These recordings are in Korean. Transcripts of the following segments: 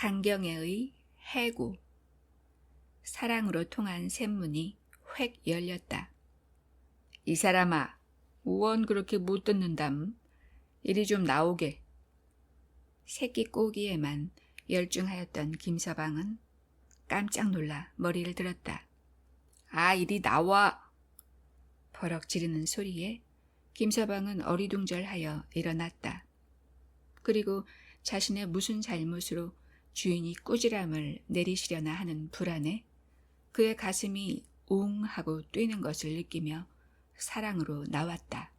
강경애의 해구. 사랑으로 통한 샘문이 획 열렸다. 이 사람아, 원 그렇게 못 듣는담. 이리 좀 나오게. 새끼 꼬기에만 열중하였던 김서방은 깜짝 놀라 머리를 들었다. 아, 이리 나와. 버럭 지르는 소리에 김서방은 어리둥절하여 일어났다. 그리고 자신의 무슨 잘못으로 주인이 꾸지람을 내리시려나 하는 불안에 그의 가슴이 웅 하고 뛰는 것을 느끼며 사랑으로 나왔다.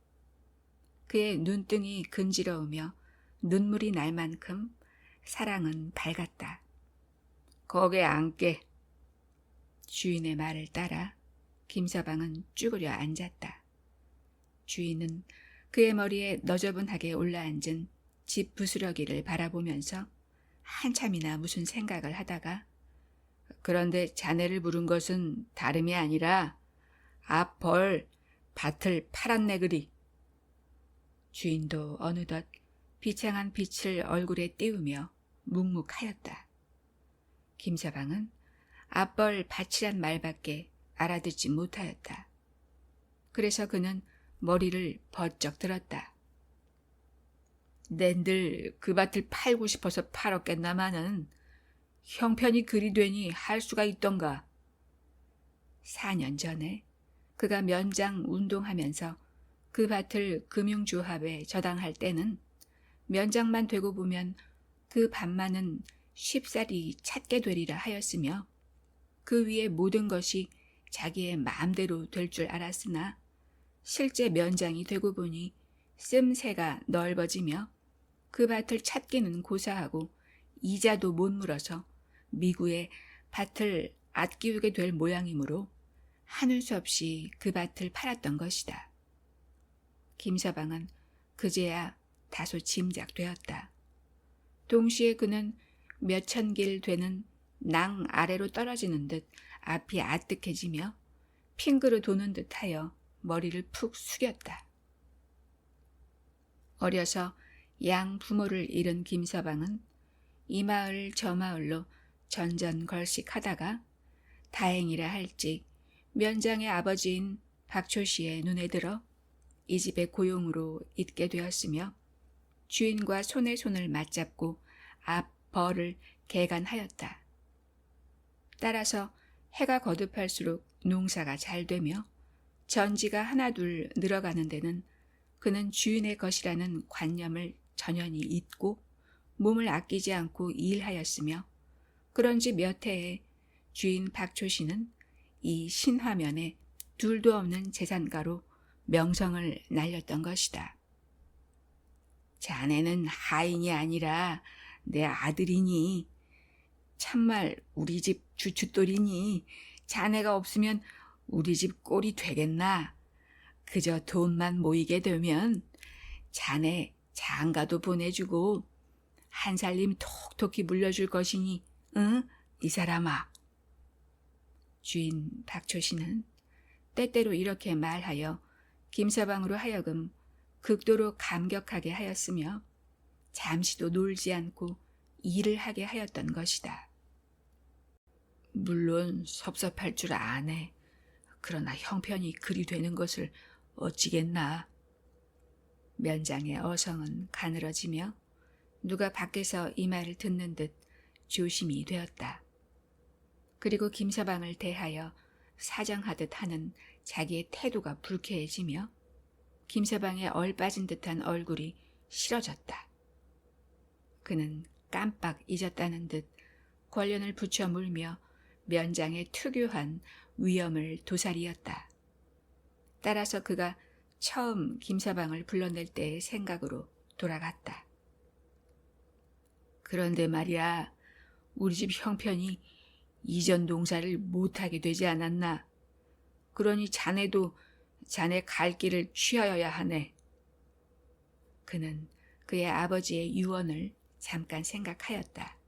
그의 눈등이 근지러우며 눈물이 날 만큼 사랑은 밝았다. 거기에 앉게. 주인의 말을 따라 김서방은 쭈그려 앉았다. 주인은 그의 머리에 너저분하게 올라앉은 집 부스러기를 바라보면서 한참이나 무슨 생각을 하다가 그런데 자네를 부른 것은 다름이 아니라 앞 벌 밭을 팔았네 그리. 주인도 어느덧 비창한 빛을 얼굴에 띄우며 묵묵하였다. 김서방은 앞벌 밭이란 말밖에 알아듣지 못하였다. 그래서 그는 머리를 번쩍 들었다. 낸들 그 밭을 팔고 싶어서 팔었겠나마는 형편이 그리 되니 할 수가 있던가. 4년 전에 그가 면장 운동하면서 그 밭을 금융조합에 저당할 때는 면장만 되고 보면 그 밭만은 쉽사리 찾게 되리라 하였으며 그 위에 모든 것이 자기의 마음대로 될 줄 알았으나 실제 면장이 되고 보니 씀새가 넓어지며 그 밭을 찾기는 고사하고 이자도 못 물어서 미구에 밭을 아끼우게 될 모양이므로 하는 수 없이 그 밭을 팔았던 것이다. 김서방은 그제야 다소 짐작되었다. 동시에 그는 몇천 길 되는 낭 아래로 떨어지는 듯 앞이 아뜩해지며 핑그로 도는 듯하여 머리를 푹 숙였다. 어려서 양 부모를 잃은 김서방은 이 마을 저 마을로 전전걸식하다가 다행이라 할지 면장의 아버지인 박초 씨의 눈에 들어 이 집의 고용으로 있게 되었으며 주인과 손에 손을 맞잡고 앞 벌을 개간하였다. 따라서 해가 거듭할수록 농사가 잘 되며 전지가 하나둘 늘어가는 데는 그는 주인의 것이라는 관념을 전연히 잊고 몸을 아끼지 않고 일하였으며 그런지 몇 해에 주인 박초 씨는 이 신화면에 둘도 없는 재산가로 명성을 날렸던 것이다. 자네는 하인이 아니라 내 아들이니 참말 우리 집 주춧돌이니 자네가 없으면 우리 집 꼴이 되겠나. 그저 돈만 모이게 되면 자네 장가도 보내주고 한 살림 톡톡히 물려줄 것이니 응? 이 사람아. 주인 박초 씨는 때때로 이렇게 말하여 김서방으로 하여금 극도로 감격하게 하였으며 잠시도 놀지 않고 일을 하게 하였던 것이다. 물론 섭섭할 줄 아네. 그러나 형편이 그리 되는 것을 어찌겠나. 면장의 어성은 가늘어지며 누가 밖에서 이 말을 듣는 듯 조심이 되었다. 그리고 김서방을 대하여 사정하듯 하는 자기의 태도가 불쾌해지며 김서방의 얼빠진 듯한 얼굴이 싫어졌다. 그는 깜빡 잊었다는 듯 권련을 붙여 물며 면장의 특유한 위엄을 도사리었다. 따라서 그가 처음 김서방을 불러낼 때의 생각으로 돌아갔다. 그런데 말이야, 우리 집 형편이 이전 농사를 못하게 되지 않았나. 그러니 자네도 자네 갈 길을 취하여야 하네. 그는 그의 아버지의 유언을 잠깐 생각하였다.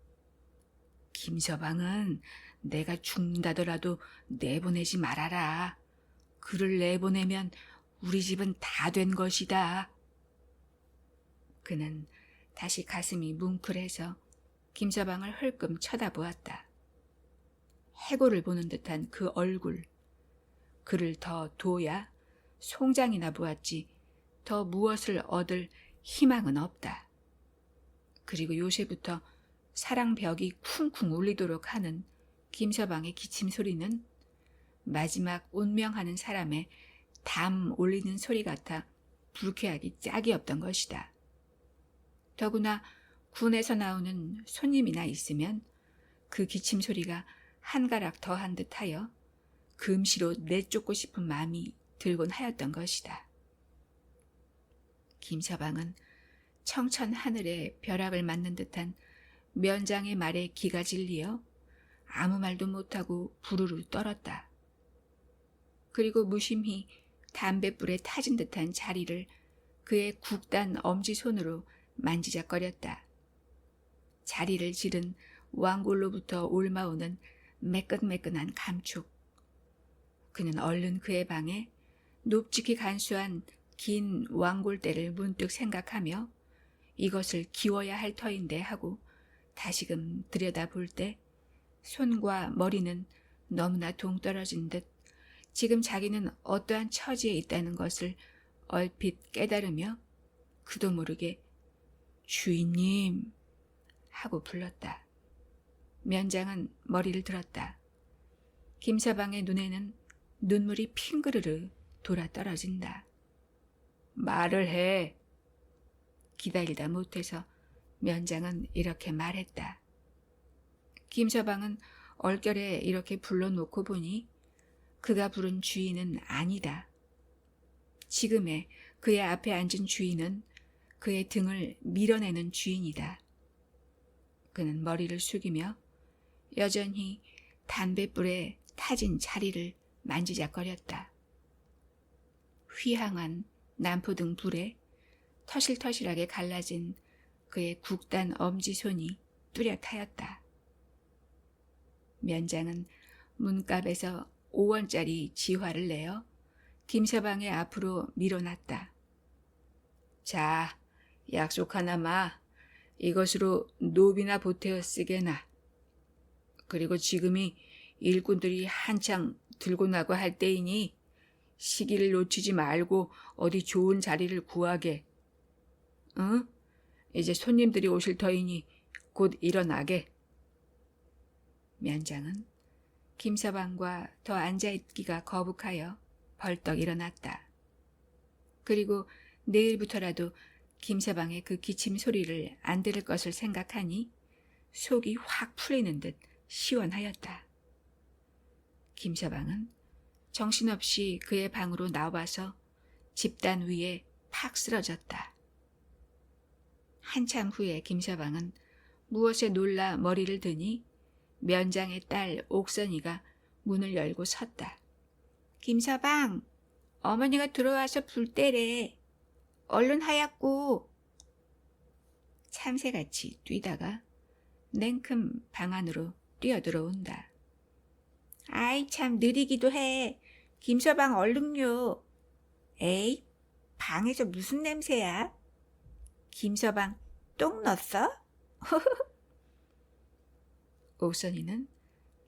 김서방은 내가 죽는다더라도 내보내지 말아라. 그를 내보내면 우리 집은 다 된 것이다. 그는 다시 가슴이 뭉클해서 김서방을 흘끔 쳐다보았다. 해골을 보는 듯한 그 얼굴, 그를 더 둬야 송장이나 보았지 더 무엇을 얻을 희망은 없다. 그리고 요새부터 사랑벽이 쿵쿵 울리도록 하는 김서방의 기침 소리는 마지막 운명하는 사람의 담 올리는 소리 같아 불쾌하기 짝이 없던 것이다. 더구나 군에서 나오는 손님이나 있으면 그 기침 소리가 한 가락 더한 듯하여 금시로 내쫓고 싶은 마음이 들곤 하였던 것이다. 김서방은 청천 하늘에 벼락을 맞는 듯한 면장의 말에 기가 질리어 아무 말도 못하고 부르르 떨었다. 그리고 무심히 담뱃불에 타진 듯한 자리를 그의 굵단 엄지손으로 만지작거렸다. 자리를 지른 왕골로부터 옮아오는 매끈매끈한 감촉. 그는 얼른 그의 방에 높직히 간수한 긴 왕골대를 문득 생각하며 이것을 기워야 할 터인데 하고 다시금 들여다볼 때 손과 머리는 너무나 동떨어진 듯 지금 자기는 어떠한 처지에 있다는 것을 얼핏 깨달으며 그도 모르게 주인님 하고 불렀다. 면장은 머리를 들었다. 김서방의 눈에는 눈물이 핑그르르 돌아 떨어진다. 말을 해. 기다리다 못해서 면장은 이렇게 말했다. 김서방은 얼결에 이렇게 불러놓고 보니 그가 부른 주인은 아니다. 지금의 그의 앞에 앉은 주인은 그의 등을 밀어내는 주인이다. 그는 머리를 숙이며 여전히 담뱃불에 타진 자리를 만지작거렸다. 휘황한 난포등 불에 터실터실하게 갈라진 그의 굵단 엄지손이 뚜렷하였다. 면장은 문갑에서 5원짜리 지화를 내어 김서방의 앞으로 밀어놨다. 자, 약속 하나마 이것으로 노비나 보태어 쓰게나. 그리고 지금이 일꾼들이 한창 들고 나고 할 때이니 시기를 놓치지 말고 어디 좋은 자리를 구하게. 응? 이제 손님들이 오실 터이니 곧 일어나게. 면장은 김서방과 더 앉아있기가 거북하여 벌떡 일어났다. 그리고 내일부터라도 김서방의 그 기침 소리를 안 들을 것을 생각하니 속이 확 풀리는 듯 시원하였다. 김서방은 정신없이 그의 방으로 나와서 집단 위에 팍 쓰러졌다. 한참 후에 김서방은 무엇에 놀라 머리를 드니 면장의 딸 옥선이가 문을 열고 섰다. 김서방, 어머니가 들어와서 불 때래. 얼른 하얗고. 참새같이 뛰다가 냉큼 방 안으로 뛰어들어온다. 아이 참 느리기도 해. 김서방 얼른요. 에이, 방에서 무슨 냄새야? 김서방 똥 넣었어? 옥선이는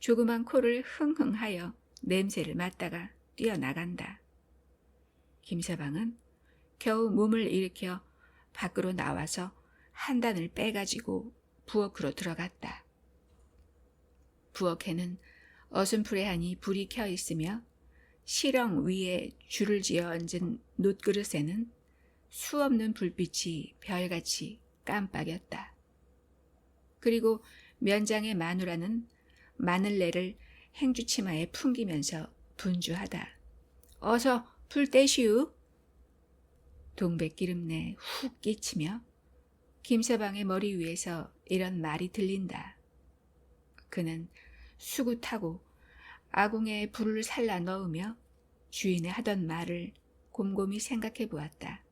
조그만 코를 흥흥하여 냄새를 맡다가 뛰어나간다. 김서방은 겨우 몸을 일으켜 밖으로 나와서 한 단을 빼가지고 부엌으로 들어갔다. 부엌에는 어슴푸레하니 불이 켜 있으며 실형 위에 줄을 지어 얹은 놋그릇에는 수없는 불빛이 별같이 깜빡였다. 그리고 면장의 마누라는 마늘내를 행주치마에 풍기면서 분주하다. 어서 불 떼시우. 동백기름내 훅 끼치며 김서방의 머리 위에서 이런 말이 들린다. 그는 수굿하고 아궁에 불을 살라 넣으며 주인의 하던 말을 곰곰이 생각해 보았다.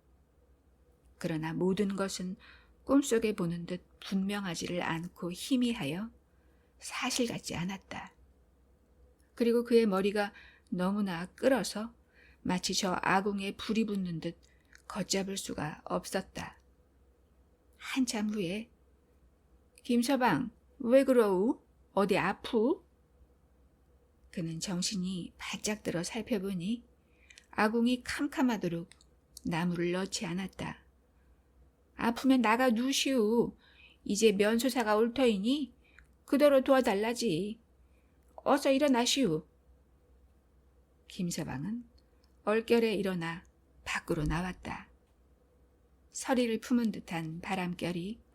그러나 모든 것은 꿈속에 보는 듯 분명하지를 않고 희미하여 사실 같지 않았다. 그리고 그의 머리가 너무나 끓어서 마치 저 아궁에 불이 붙는 듯 걷잡을 수가 없었다. 한참 후에 김서방, 왜 그러우? 어디 아프? 그는 정신이 바짝 들어 살펴보니 아궁이 캄캄하도록 나무를 넣지 않았다. 아프면 나가 누시우. 이제 면소사가 올 터이니 그대로 도와달라지. 어서 일어나시우. 김서방은 얼결에 일어나 밖으로 나왔다. 서리를 품은 듯한 바람결이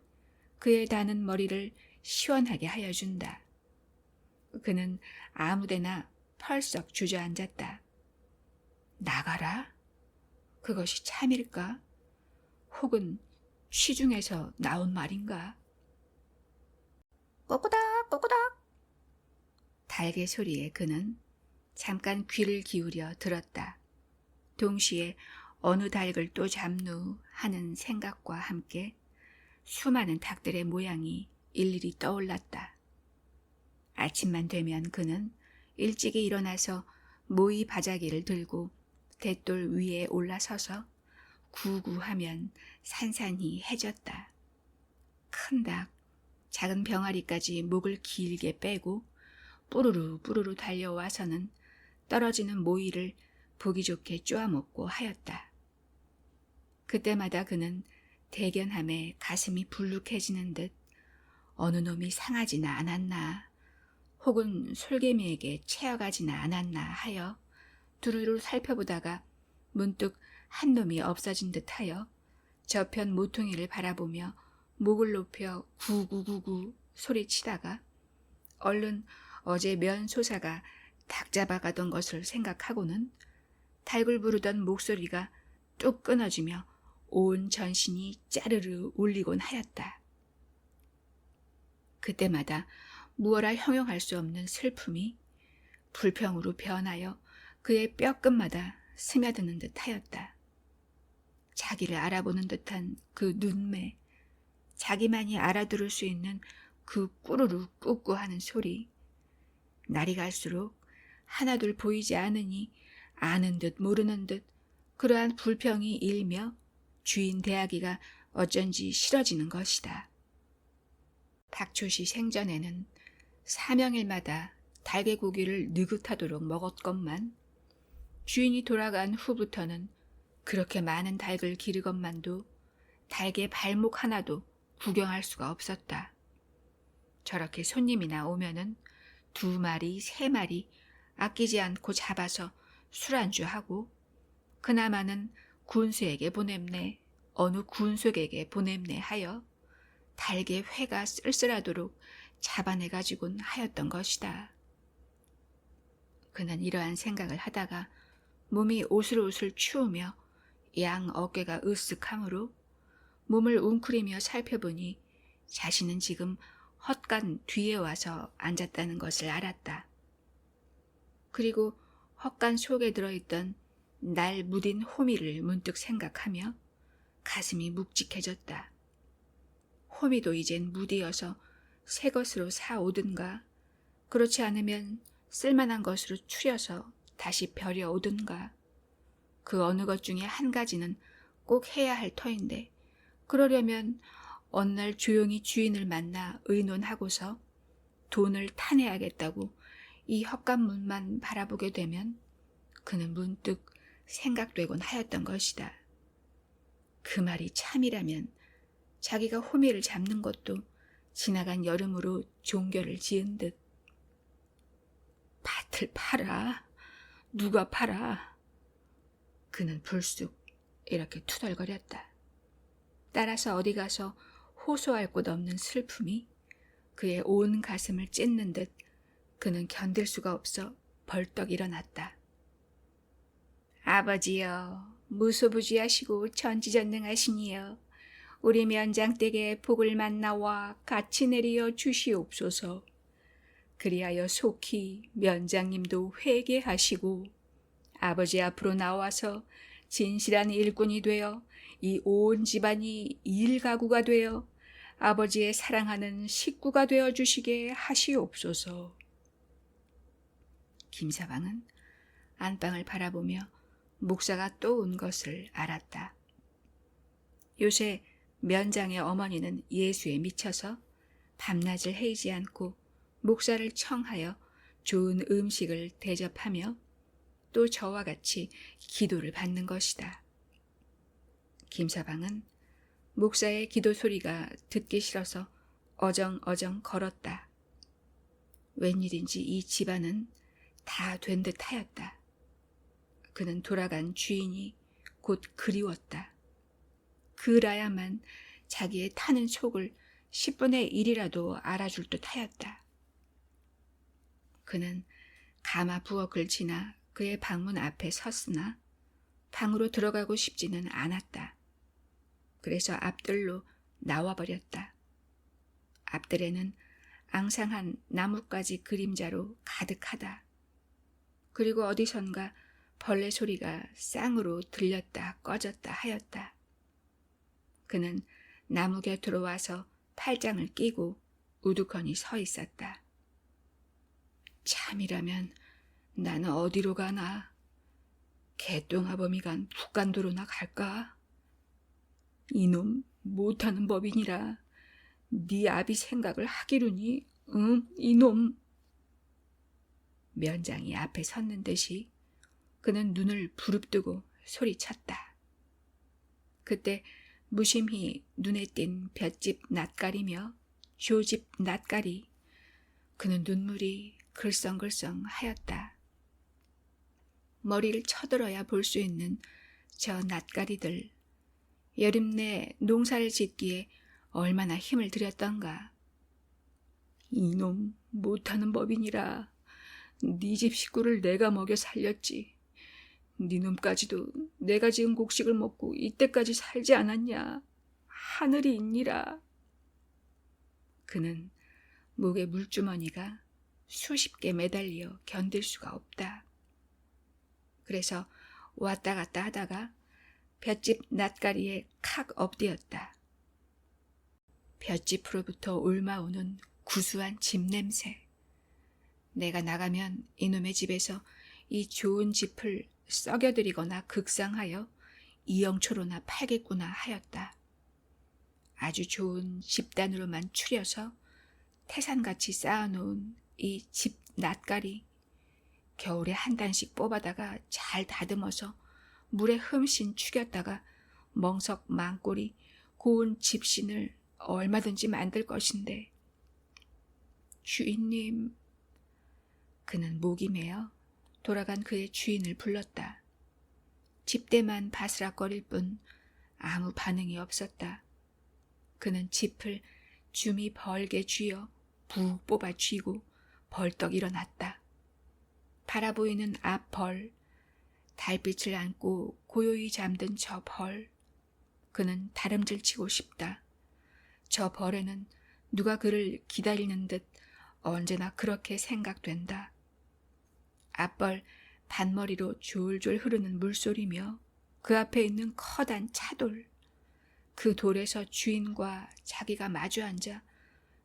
그의 닿는 머리를 시원하게 하여준다. 그는 아무데나 펄썩 주저앉았다. 나가라? 그것이 참일까? 혹은 취중에서 나온 말인가? 꼬꾸닥 꼬꾸닥. 달개 소리에 그는 잠깐 귀를 기울여 들었다. 동시에 어느 닭을 또 잡누 하는 생각과 함께 수많은 닭들의 모양이 일일이 떠올랐다. 아침만 되면 그는 일찍이 일어나서 모이 바자기를 들고 돛돌 위에 올라서서 구구하면 산산이 해졌다. 큰 닭, 작은 병아리까지 목을 길게 빼고 뿌르르 뿌르르 달려와서는 떨어지는 모이를 보기 좋게 쪼아먹고 하였다. 그때마다 그는 대견함에 가슴이 불룩해지는 듯 어느 놈이 상하지나 않았나 혹은 솔개미에게 채어가지나 않았나 하여 두루루 살펴보다가 문득 한 놈이 없어진 듯하여 저편 모퉁이를 바라보며 목을 높여 구구구구 소리치다가 얼른 어제 면소사가 닭 잡아가던 것을 생각하고는 닭을 부르던 목소리가 뚝 끊어지며 온 전신이 짜르르 울리곤 하였다. 그때마다 무어라 형용할 수 없는 슬픔이 불평으로 변하여 그의 뼈끝마다 스며드는 듯하였다. 자기를 알아보는 듯한 그 눈매, 자기만이 알아들을 수 있는 그 꾸르르 꾹꾹하는 소리, 날이 갈수록 하나둘 보이지 않으니 아는 듯 모르는 듯 그러한 불평이 일며 주인 대하기가 어쩐지 싫어지는 것이다. 박초시 생전에는 사명일마다 닭의 고기를 느긋하도록 먹었건만 주인이 돌아간 후부터는 그렇게 많은 닭을 기르건만도 닭의 발목 하나도 구경할 수가 없었다. 저렇게 손님이나 오면은 2마리, 3마리 아끼지 않고 잡아서 술안주하고 그나마는 군수에게 보냅네, 어느 군속에게 보냅네 하여 닭의 회가 쓸쓸하도록 잡아내가지곤 하였던 것이다. 그는 이러한 생각을 하다가 몸이 오슬오슬 추우며 양 어깨가 으쓱하므로 몸을 웅크리며 살펴보니 자신은 지금 헛간 뒤에 와서 앉았다는 것을 알았다. 그리고 헛간 속에 들어있던 날 무딘 호미를 문득 생각하며 가슴이 묵직해졌다. 호미도 이젠 무디어서 새 것으로 사오든가 그렇지 않으면 쓸만한 것으로 추려서 다시 벼려오든가 그 어느 것 중에 한 가지는 꼭 해야 할 터인데 그러려면 어느 날 조용히 주인을 만나 의논하고서 돈을 타내야겠다고 이 헛간문만 바라보게 되면 그는 문득 생각되곤 하였던 것이다. 그 말이 참이라면 자기가 호미를 잡는 것도 지나간 여름으로 종결을 지은 듯. 밭을 팔아. 누가 팔아. 그는 불쑥 이렇게 투덜거렸다. 따라서 어디 가서 호소할 곳 없는 슬픔이 그의 온 가슴을 찢는 듯 그는 견딜 수가 없어 벌떡 일어났다. 아버지여, 무소부지하시고 전지전능하시니여, 우리 면장댁에 복을 만나와 같이 내리어 주시옵소서. 그리하여 속히 면장님도 회개하시고 아버지 앞으로 나와서 진실한 일꾼이 되어 이 온 집안이 일가구가 되어 아버지의 사랑하는 식구가 되어 주시게 하시옵소서. 김서방은 안방을 바라보며 목사가 또 온 것을 알았다. 요새 면장의 어머니는 예수에 미쳐서 밤낮을 헤이지 않고 목사를 청하여 좋은 음식을 대접하며 또 저와 같이 기도를 받는 것이다. 김서방은 목사의 기도 소리가 듣기 싫어서 어정어정 걸었다. 웬일인지 이 집안은 다 된 듯 하였다. 그는 돌아간 주인이 곧 그리웠다. 그라야만 자기의 타는 속을 10분의 1이라도 알아줄 듯 하였다. 그는 가마 부엌을 지나 그의 방문 앞에 섰으나 방으로 들어가고 싶지는 않았다. 그래서 앞들로 나와버렸다. 앞들에는 앙상한 나뭇가지 그림자로 가득하다. 그리고 어디선가 벌레 소리가 쌍으로 들렸다 꺼졌다 하였다. 그는 나무 곁으로 와서 팔짱을 끼고 우두커니 서 있었다. 참이라면 나는 어디로 가나? 개똥아범이 간 북간도로나 갈까? 이놈 못하는 법이니라. 네 아비 생각을 하기루니 이놈. 면장이 앞에 섰는 듯이 그는 눈을 부릅뜨고 소리쳤다. 그때 무심히 눈에 띈 볏짚 낯가리며 조집 낯가리, 그는 눈물이 글썽글썽 하였다. 머리를 쳐들어야 볼 수 있는 저 낯가리들, 여름 내 농사를 짓기에 얼마나 힘을 들였던가. 이놈 못하는 법이니라. 네 집 식구를 내가 먹여 살렸지. 네 놈까지도 내가 지은 곡식을 먹고 이때까지 살지 않았냐. 하늘이 있니라. 그는 목에 물주머니가 수십 개 매달려 견딜 수가 없다. 그래서 왔다 갔다 하다가 볏짚 낯가리에 칵 엎드렸다. 볏짚으로부터 옮아오는 구수한 집 냄새. 내가 나가면 이놈의 집에서 이 좋은 짚을 썩여들이거나 극상하여 이영초로나 팔겠구나 하였다. 아주 좋은 집단으로만 추려서 태산같이 쌓아놓은 이 집 낯가리, 겨울에 한 단씩 뽑아다가 잘 다듬어서 물에 흠씬 축였다가 멍석 망꼬리 고운 집신을 얼마든지 만들 것인데. 주인님. 그는 목이 메어 돌아간 그의 주인을 불렀다. 집대만 바스락거릴 뿐 아무 반응이 없었다. 그는 짚을 줌이 벌게 쥐어 푹 뽑아 쥐고 벌떡 일어났다. 바라보이는 앞 벌, 달빛을 안고 고요히 잠든 저 벌, 그는 다름질치고 싶다. 저 벌에는 누가 그를 기다리는 듯 언제나 그렇게 생각된다. 앞벌 반머리로 졸졸 흐르는 물소리며 그 앞에 있는 커다란 차돌, 그 돌에서 주인과 자기가 마주 앉아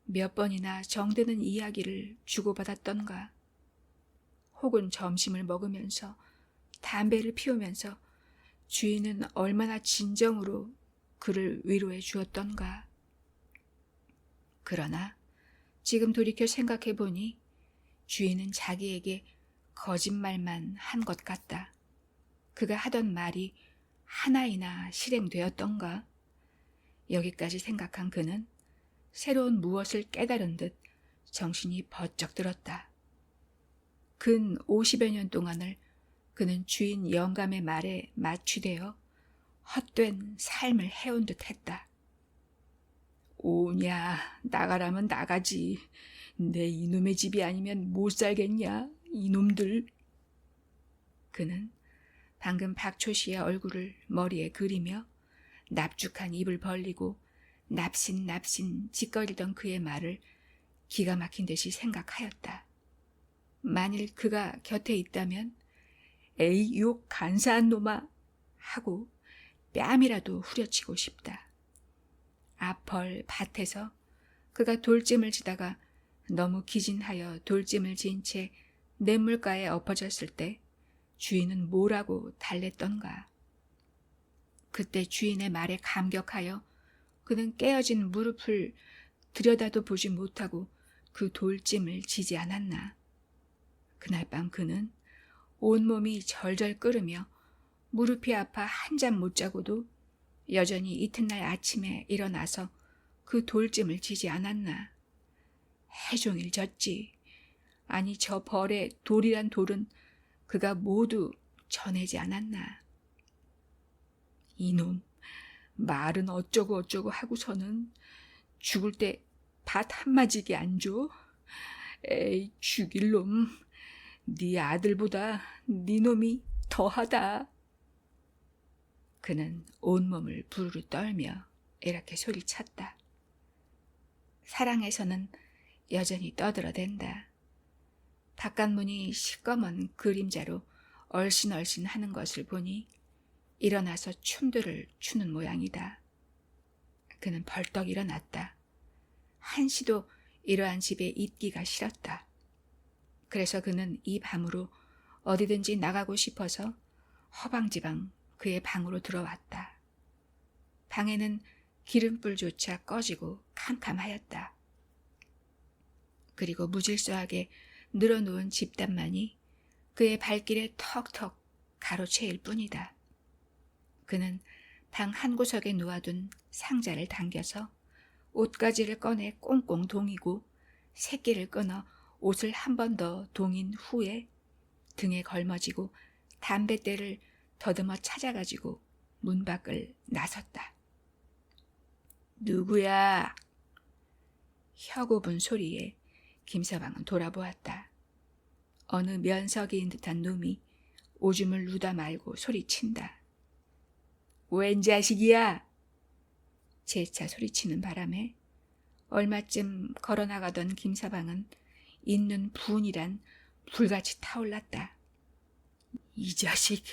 몇 번이나 정드는 이야기를 주고받았던가, 혹은 점심을 먹으면서 담배를 피우면서 주인은 얼마나 진정으로 그를 위로해 주었던가. 그러나 지금 돌이켜 생각해 보니 주인은 자기에게 거짓말만 한 것 같다. 그가 하던 말이 하나이나 실행되었던가. 여기까지 생각한 그는 새로운 무엇을 깨달은 듯 정신이 번쩍 들었다. 근 50여 년 동안을 그는 주인 영감의 말에 맞추되어 헛된 삶을 해온 듯 했다. 오냐, 나가라면 나가지. 내 이놈의 집이 아니면 못 살겠냐, 이놈들. 그는 방금 박초 씨의 얼굴을 머리에 그리며 납죽한 입을 벌리고 납신납신 짓거리던 그의 말을 기가 막힌 듯이 생각하였다. 만일 그가 곁에 있다면 에이 요 간사한 놈아 하고 뺨이라도 후려치고 싶다. 앞벌 밭에서 그가 돌짐을 지다가 너무 기진하여 돌짐을 진 채 냇물가에 엎어졌을 때 주인은 뭐라고 달랬던가. 그때 주인의 말에 감격하여 그는 깨어진 무릎을 들여다도 보지 못하고 그 돌짐을 지지 않았나. 그날 밤 그는 온몸이 절절 끓으며 무릎이 아파 한잠 못 자고도 여전히 이튿날 아침에 일어나서 그 돌짐을 지지 않았나. 해종일 졌지. 아니 저 벌의 돌이란 돌은 그가 모두 전해지 않았나. 이놈, 말은 어쩌고 어쩌고 하고서는 죽을 때 밭 한마지게 안 줘? 에이, 죽일 놈. 네 아들보다 네 놈이 더하다. 그는 온몸을 부르르 떨며 이렇게 소리쳤다. 사랑에서는 여전히 떠들어댄다. 바깥문이 시꺼먼 그림자로 얼씬얼씬 하는 것을 보니 일어나서 춤들을 추는 모양이다. 그는 벌떡 일어났다. 한시도 이러한 집에 있기가 싫었다. 그래서 그는 이 밤으로 어디든지 나가고 싶어서 허방지방 그의 방으로 들어왔다. 방에는 기름불조차 꺼지고 캄캄하였다. 그리고 무질서하게 늘어놓은 집단만이 그의 발길에 턱턱 가로채일 뿐이다. 그는 방 한 구석에 놓아둔 상자를 당겨서 옷가지를 꺼내 꽁꽁 동이고 새끼를 끊어 옷을 한 번 더 동인 후에 등에 걸머지고 담뱃대를 더듬어 찾아가지고 문 밖을 나섰다. 누구야? 혀곱은 소리에 김서방은 돌아보았다. 어느 면석이인 듯한 놈이 오줌을 누다 말고 소리친다. 웬 자식이야? 재차 소리치는 바람에 얼마쯤 걸어나가던 김서방은 있는 분이란 불같이 타올랐다. 이 자식,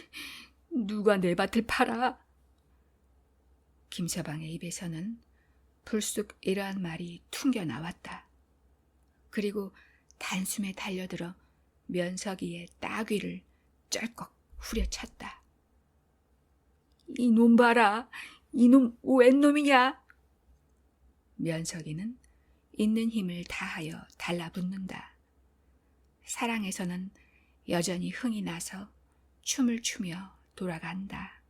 누가 내 밭을 팔아? 김서방의 입에서는 불쑥 이러한 말이 퉁겨나왔다. 그리고 단숨에 달려들어 면석이의 따귀를 쩔꺽 후려쳤다. 이놈 봐라, 이놈 웬 놈이냐? 면석이는 있는 힘을 다하여 달라붙는다. 사랑에서는 여전히 흥이 나서 춤을 추며 돌아간다.